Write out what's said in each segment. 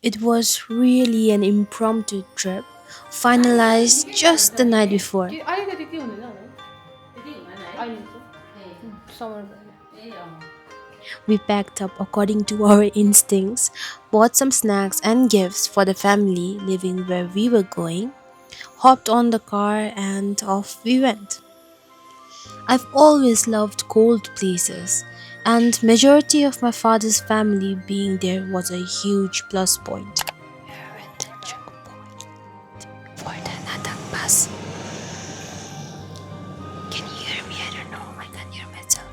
It was really an impromptu trip, finalized just the night before. We packed up according to our instincts, bought some snacks and gifts for the family living where we were going, hopped on the car, and off we went. I've always loved cold places, and majority of my father's family being there was a huge plus point. We're at the checkpoint for the Natak bus. Can you hear me? I don't know. I can't hear myself.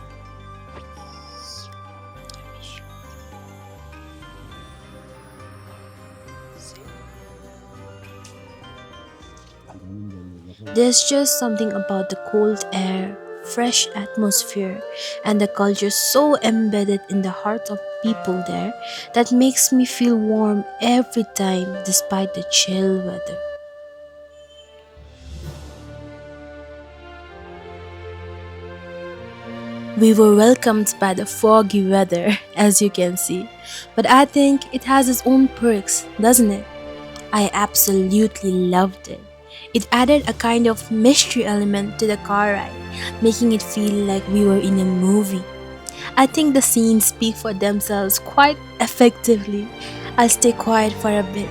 There's just something about the cold air, fresh atmosphere, and the culture so embedded in the hearts of people there that makes me feel warm every time despite the chill weather. We were welcomed by the foggy weather, as you can see, but I think it has its own perks, doesn't it? I absolutely loved it. It added a kind of mystery element to the car ride, making it feel like we were in a movie. I think the scenes speak for themselves quite effectively. I'll stay quiet for a bit.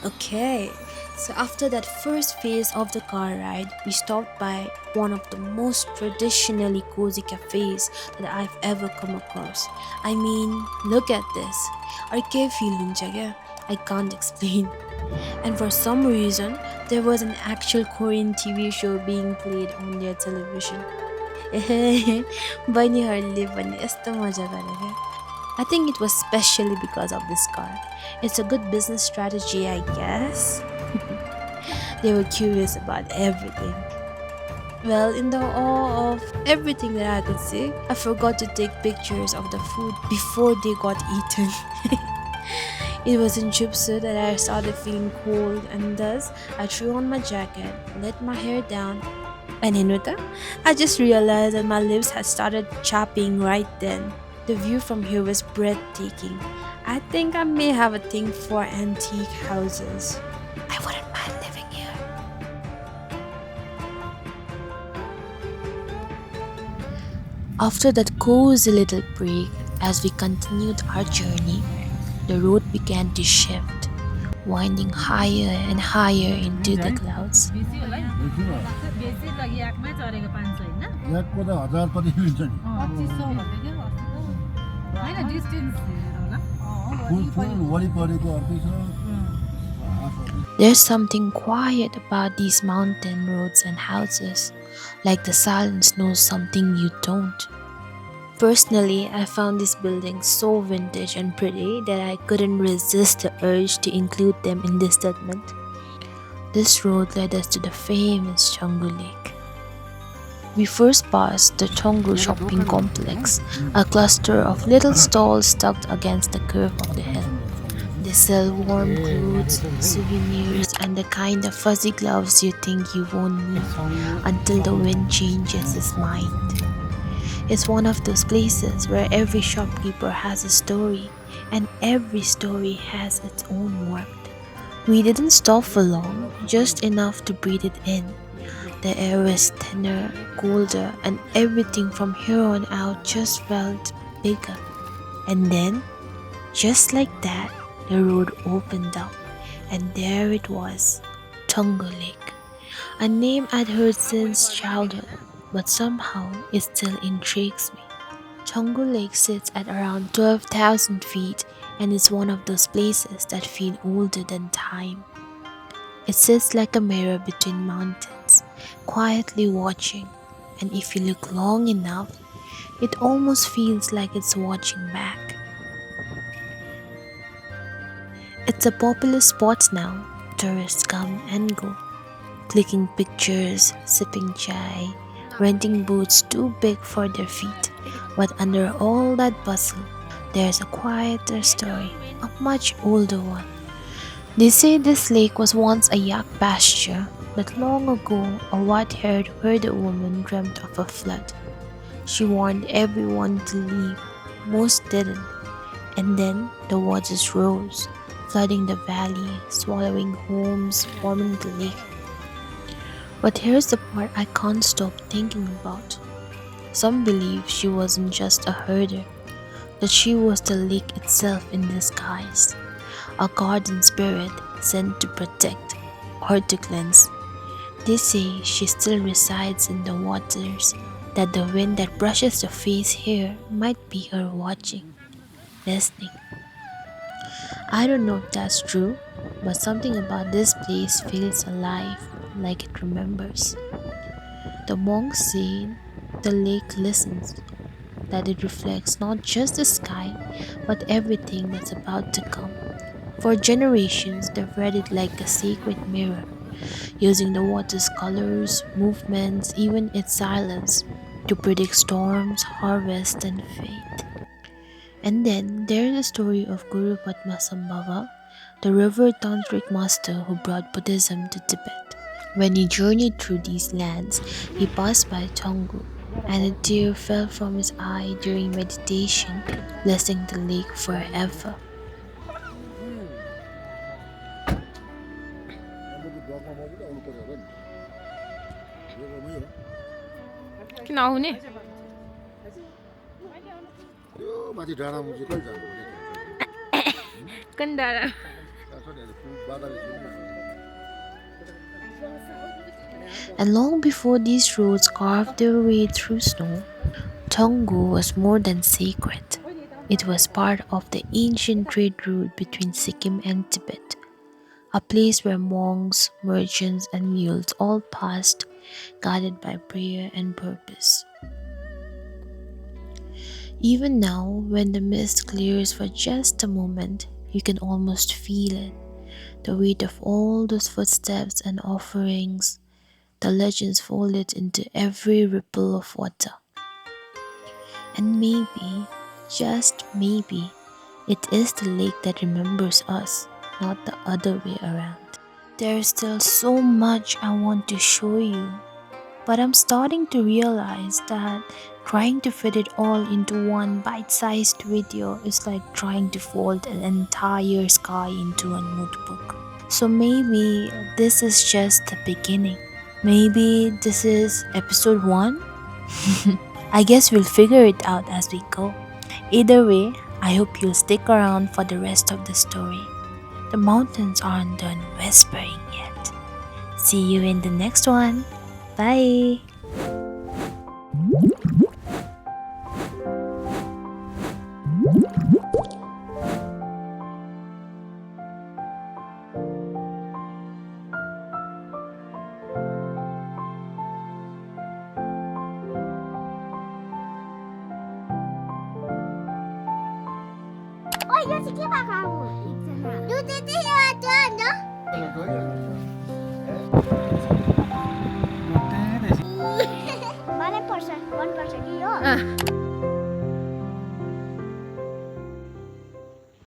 Okay, so after that first phase of the car ride, we stopped by one of the most traditionally cozy cafes that I've ever come across. I mean, look at this. Arcade feeling jagah. I can't explain. And for some reason, there was an actual Korean TV show being played on their television. बहिनीहरूले पनि यस्तो मजा गरेको I think it was specially because of this car. It's a good business strategy, I guess. They were curious about everything. Well, in the awe of everything that I could see, I forgot to take pictures of the food before they got eaten. It was in Chupsu that I started feeling cold, and thus I threw on my jacket, let my hair down, and Hinuta, I just realized that my lips had started chapping right then. The view from here was breathtaking. I think I may have a thing for antique houses. I wouldn't mind living here. After that cozy little break, as we continued our journey, the road began to shift, winding higher and higher into the clouds. याकको त 1000 कति लिन्छ नि full वरिपरिको अर्कै छ There's something quiet about these mountain roads and houses, like the silence knows something you don't. Personally, I found this building so vintage and pretty that I couldn't resist the urge to include them in this statement. This road led us to the famous Changgu Lake. We first passed the Chonggu shopping complex, a cluster of little stalls tucked against the curve of the hill. They sell warm clothes, souvenirs, and the kind of fuzzy gloves you think you won't need until the wind changes its mind. It's one of those places where every shopkeeper has a story, and every story has its own warmth. We didn't stop for long, just enough to breathe it in. The air was thinner, colder, and everything from here on out just felt bigger. And then, just like that, the road opened up, and there it was, Tongo Lake. A name I'd heard since childhood, but somehow it still intrigues me. Tongo Lake sits at around 12,000 feet and is one of those places that feel older than time. It sits like a mirror between mountains, quietly watching, and if you look long enough, it almost feels like it's watching back. It's a popular spot now. Tourists come and go. clicking pictures, sipping chai, renting boots too big for their feet. But under all that bustle, there's a quieter story, a much older one. They say this lake was once a yak pasture, that long ago a white-haired herder woman dreamt of a flood. She warned everyone to leave, most didn't, and then the waters rose, flooding the valley, swallowing homes, forming the lake. But here's the part I can't stop thinking about. Some believe she wasn't just a herder, that she was the lake itself in disguise, a garden spirit sent to protect or to cleanse. They say she still resides in the waters, that the wind that brushes her face here might be her watching, listening. I don't know if that's true, but something about this place feels alive, like it remembers. The monks say the lake listens, that it reflects not just the sky, but everything that's about to come. For generations, they've read it like a sacred mirror, using the water's colors, movements, even its silence, to predict storms, harvest, and fate. And then there's the story of Guru Padmasambhava, the revered tantric master who brought Buddhism to Tibet. When he journeyed through these lands, he passed by Toungoo, and a tear fell from his eye during meditation, blessing the lake forever. कि नहुने त्यो माथि डाँडा मुजी कहिले जानु भने Kandara And long before these roads carved their way through snow, Toungoo was more than sacred. It was part of the ancient trade route between Sikkim and Tibet, a place where monks, merchants, and mules all passed, guided by prayer and purpose. Even now, when the mist clears for just a moment, you can almost feel it, the weight of all those footsteps and offerings, the legends folded into every ripple of water. And maybe, just maybe, it is the lake that remembers us, not the other way around. There's still so much I want to show you, but I'm starting to realize that trying to fit it all into one bite-sized video is like trying to fold an entire sky into a notebook. So maybe this is just the beginning. Maybe this is episode 1? I guess we'll figure it out as we go. Either way, I hope you'll stick around for the rest of the story. The mountains aren't done whispering yet. See you in the next one. Bye! यो चाहिँ के भएको अब एकजना दुध चाहिँ हेर्छ हैन मलाई पर्छ मन पर्छ कि हो